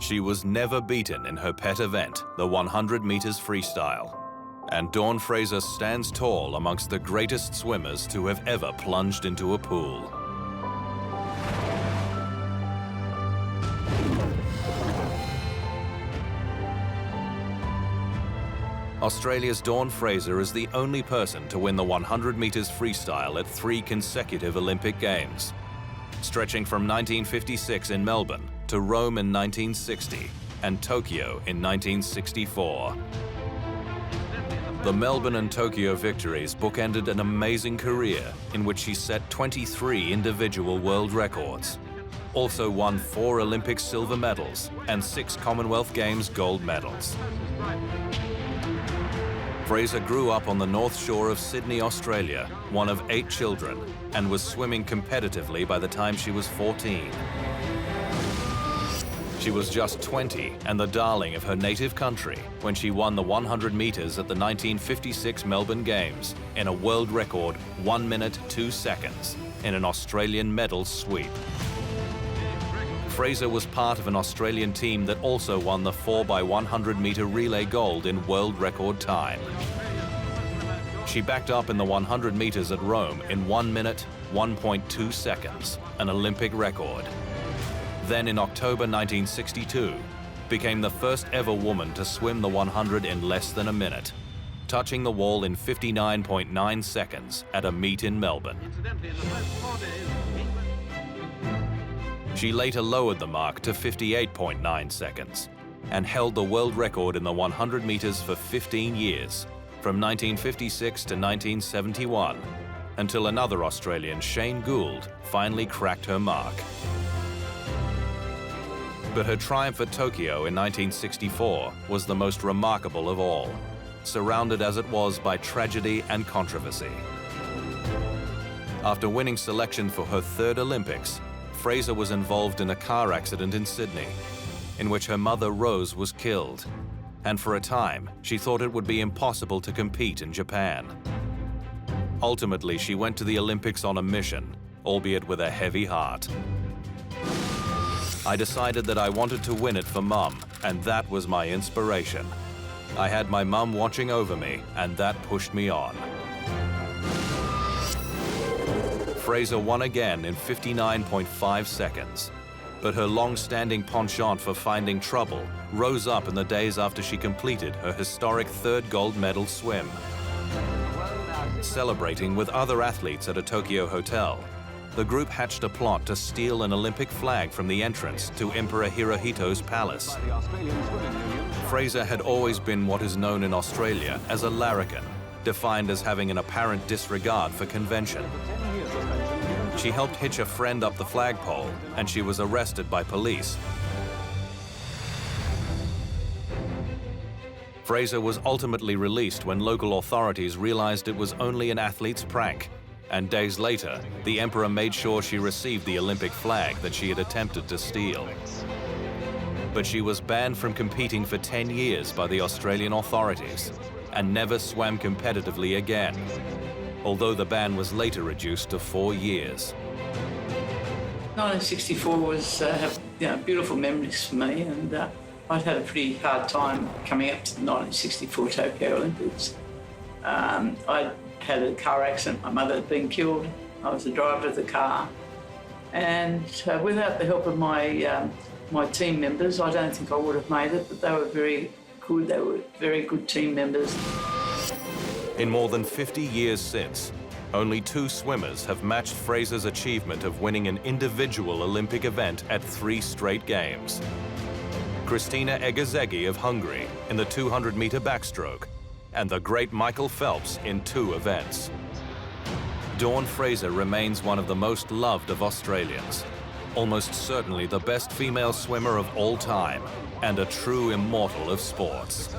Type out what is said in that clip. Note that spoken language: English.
She was never beaten in her pet event, the 100 meters freestyle. And Dawn Fraser stands tall amongst the greatest swimmers to have ever plunged into a pool. Australia's Dawn Fraser is the only person to win the 100 meters freestyle at 3 consecutive Olympic Games, stretching from 1956 in Melbourne to Rome in 1960 and Tokyo in 1964. The Melbourne and Tokyo victories bookended an amazing career in which she set 23 individual world records, also won 4 Olympic silver medals and 6 Commonwealth Games gold medals. Fraser grew up on the North Shore of Sydney, Australia, one of 8 children, and was swimming competitively by the time she was 14. She was just 20 and the darling of her native country when she won the 100 meters at the 1956 Melbourne Games in a world record 1 minute 2 seconds in an Australian medal sweep. Fraser was part of an Australian team that also won the 4x100 meter relay gold in world record time. She backed up in the 100 meters at Rome in 1 minute 1.2 seconds, an Olympic record. Then in October 1962, became the first ever woman to swim the 100 in less than a minute, touching the wall in 59.9 seconds at a meet in Melbourne. She later lowered the mark to 58.9 seconds and held the world record in the 100 meters for 15 years, from 1956 to 1971, until another Australian, Shane Gould, finally cracked her mark. But her triumph at Tokyo in 1964 was the most remarkable of all, surrounded as it was by tragedy and controversy. After winning selection for her 3rd Olympics, Fraser was involved in a car accident in Sydney, in which her mother Rose was killed, and for a time she thought it would be impossible to compete in Japan. Ultimately, she went to the Olympics on a mission, albeit with a heavy heart. I decided that I wanted to win it for Mum, and that was my inspiration. I had my mum watching over me, and that pushed me on. Fraser won again in 59.5 seconds, but her long-standing penchant for finding trouble rose up in the days after she completed her historic 3rd gold medal swim. Celebrating with other athletes at a Tokyo hotel, the group hatched a plot to steal an Olympic flag from the entrance to Emperor Hirohito's palace. Fraser had always been what is known in Australia as a larrikin, defined as having an apparent disregard for convention. She helped hitch a friend up the flagpole, and she was arrested by police. Fraser was ultimately released when local authorities realized it was only an athlete's prank, and days later, the emperor made sure she received the Olympic flag that she had attempted to steal. But she was banned from competing for 10 years by the Australian authorities and never swam competitively again, although the ban was later reduced to 4 years. 1964 was beautiful memories for me, and I'd had a pretty hard time coming up to the 1964 Tokyo Olympics. I had a car accident, my mother had been killed, I was the driver of the car, and without the help of my team members, I don't think I would have made it, but they were very good team members. In more than 50 years since, only 2 swimmers have matched Fraser's achievement of winning an individual Olympic event at 3 straight games. Christina Egezegi of Hungary in the 200-meter backstroke, and the great Michael Phelps in 2 events. Dawn Fraser remains one of the most loved of Australians, almost certainly the best female swimmer of all time, and a true immortal of sports.